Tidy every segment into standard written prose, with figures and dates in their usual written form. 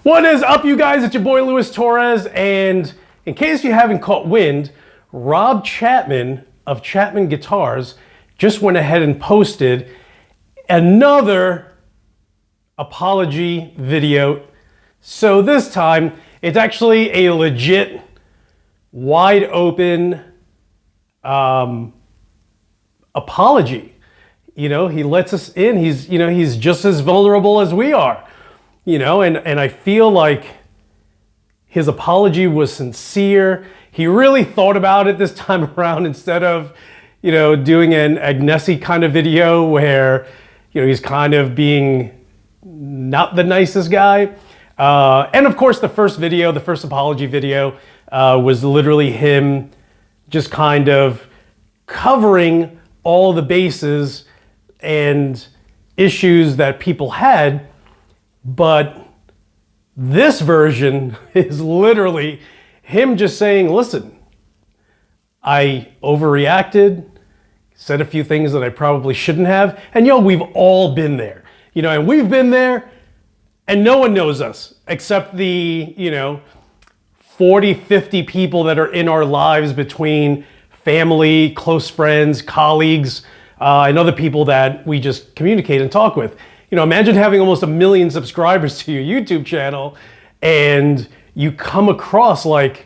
What is up, you guys? It's your boy Luis Torres, and in case you haven't caught wind, Rob Chapman of Chapman Guitars just went ahead and posted another apology video. So this time, it's actually a legit, wide open apology. You know, he lets us in. He's just as vulnerable as we are. You know, and I feel like his apology was sincere. He really thought about it this time around instead of, you know, doing an Agnesi kind of video where, you know, he's kind of being not the nicest guy. And of course, the first apology video was literally him just kind of covering all the bases and issues that people had. But this version is literally him just saying, listen, I overreacted, said a few things that I probably shouldn't have. And we've all been there, you know, and we've been there and no one knows us except the, 40, 50 people that are in our lives between family, close friends, colleagues, and other people that we just communicate and talk with. You know, imagine having almost 1 million subscribers to your YouTube channel and you come across like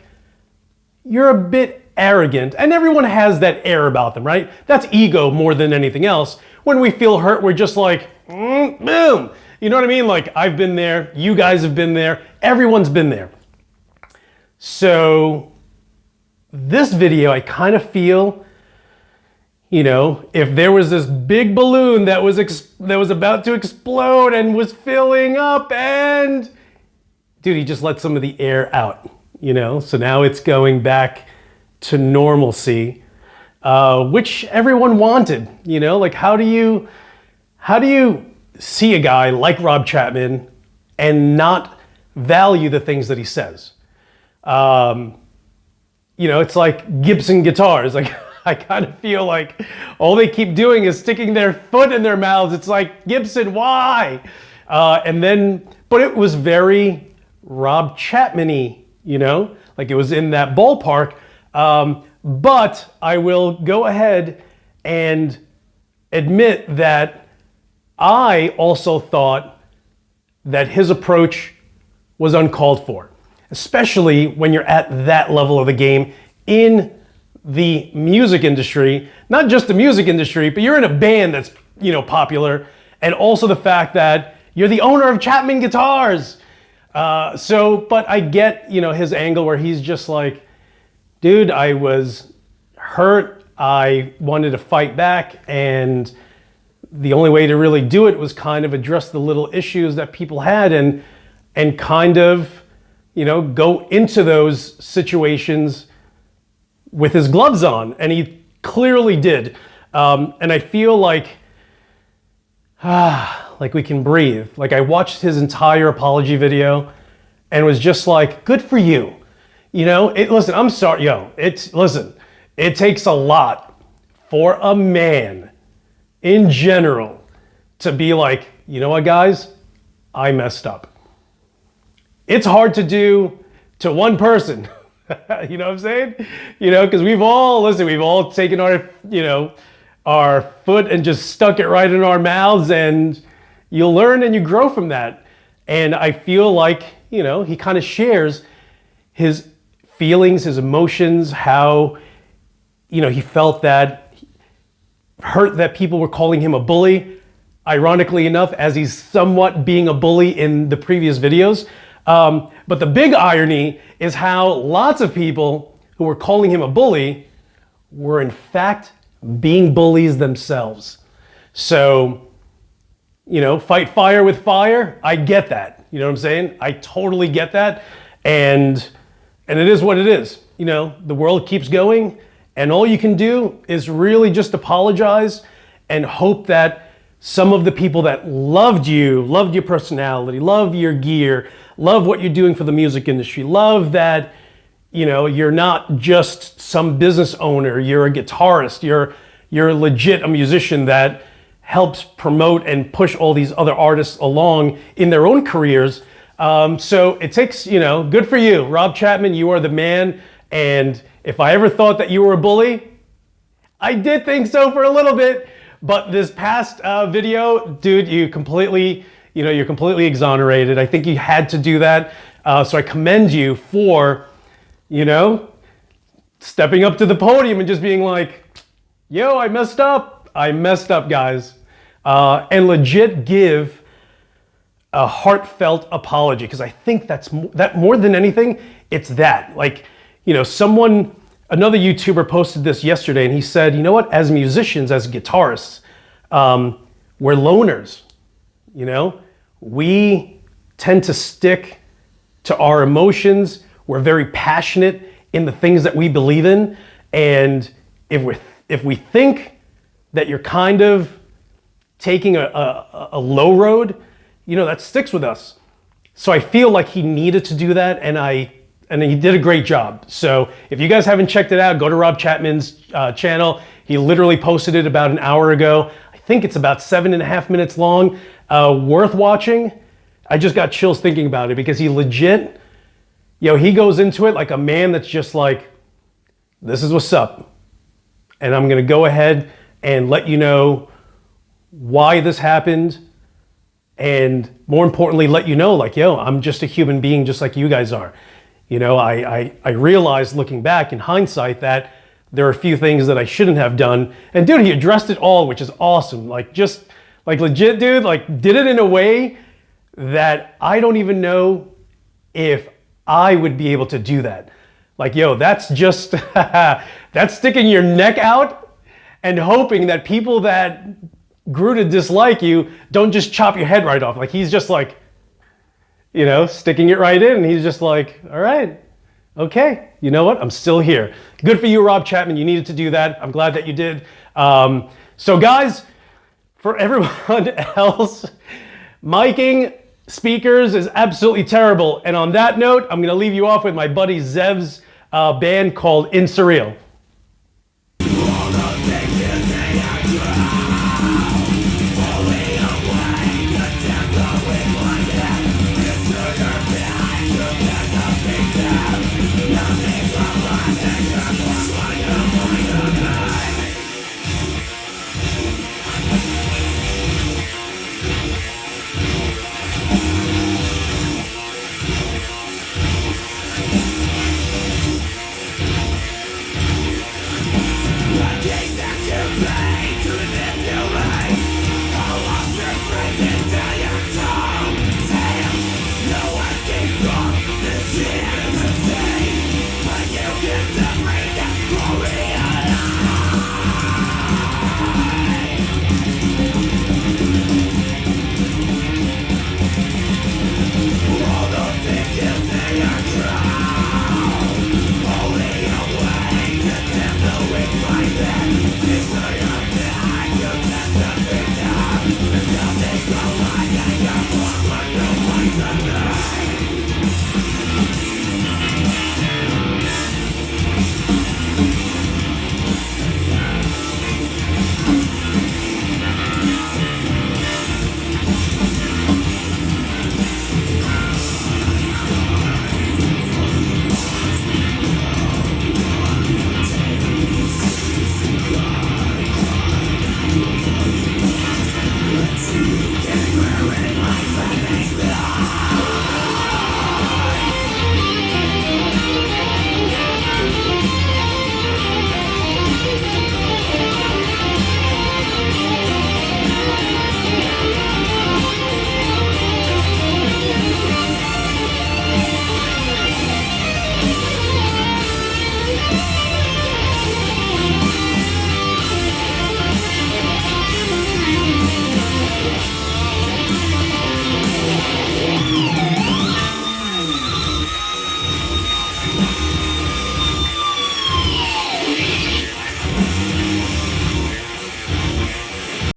you're a bit arrogant, and everyone has that air about them, right? That's ego more than anything else. When we feel hurt, we're just like, boom. You know what I mean? Like, I've been there, you guys have been there, everyone's been there. So this video, I kind of feel, you know, if there was this big balloon that was about to explode and was filling up, and dude, he just let some of the air out, you know? So now it's going back to normalcy, which everyone wanted, you know? Like, how do you see a guy like Rob Chapman and not value the things that he says? You know, it's like Gibson guitars. Like, I kind of feel like all they keep doing is sticking their foot in their mouths. It's like, Gibson, why? But it was very Rob Chapman-y, you know? Like, it was in that ballpark. But I will go ahead and admit that I also thought that his approach was uncalled for, especially when you're at that level of the game in the music industry. Not just the music industry, but you're in a band that's, you know, popular, and also the fact that you're the owner of Chapman Guitars. But I get, you know, his angle where he's just like, dude, I was hurt. I wanted to fight back, and the only way to really do it was kind of address the little issues that people had and kind of, you know, go into those situations with his gloves on, and he clearly did. And I feel like we can breathe. Like, I watched his entire apology video and was just like, good for you. You know, listen, I'm sorry, it takes a lot for a man in general to be like, you know what, guys, I messed up. It's hard to do to one person. You know what I'm saying? You know, because we've all taken our, you know, our foot and just stuck it right in our mouths, and you learn and you grow from that. And I feel like, you know, he kind of shares his feelings, his emotions, how, you know, he felt that hurt that people were calling him a bully, ironically enough, as he's somewhat being a bully in the previous videos. But the big irony is how lots of people who were calling him a bully were in fact being bullies themselves. So, you know, fight fire with fire. I get that. You know what I'm saying? I totally get that. And it is what it is. You know, the world keeps going, and all you can do is really just apologize and hope that some of the people that loved your personality, love your gear, love what you're doing for the music industry, love that, you know, you're not just some business owner, you're a guitarist, you're legit a musician that helps promote and push all these other artists along in their own careers. So it takes, good for you. Rob Chapman, you are the man. And if I ever thought that you were a bully, I did think so for a little bit. But this past video, dude, you're completely exonerated. I think you had to do that. So I commend you for, stepping up to the podium and just being like, yo, I messed up. I messed up, guys. And legit give a heartfelt apology, because I think that more than anything, it's that. Like, another YouTuber posted this yesterday, and he said, you know what, as musicians, as guitarists, we're loners, we tend to stick to our emotions. We're very passionate in the things that we believe in. And if we think that you're kind of taking a low road, that sticks with us. So I feel like he needed to do that, and he did a great job. So if you guys haven't checked it out, go to Rob Chapman's channel. He literally posted it about an hour ago. I think it's about 7.5 minutes long. Worth watching. I just got chills thinking about it, because he legit, he goes into it like a man that's just like, this is what's up. And I'm gonna go ahead and let you know why this happened. And more importantly, let you know, like, I'm just a human being just like you guys are. I realized looking back in hindsight that there are a few things that I shouldn't have done. And dude, he addressed it all, which is awesome. Like, legit, dude, like, did it in a way that I don't even know if I would be able to do that. Like, that's just, that's sticking your neck out and hoping that people that grew to dislike you don't just chop your head right off. Like, he's just like, sticking it right in. And he's just like, all right, okay, you know what? I'm still here. Good for you, Rob Chapman. You needed to do that. I'm glad that you did. So guys, for everyone else, miking speakers is absolutely terrible. And on that note, I'm going to leave you off with my buddy Zev's band called Insurreal.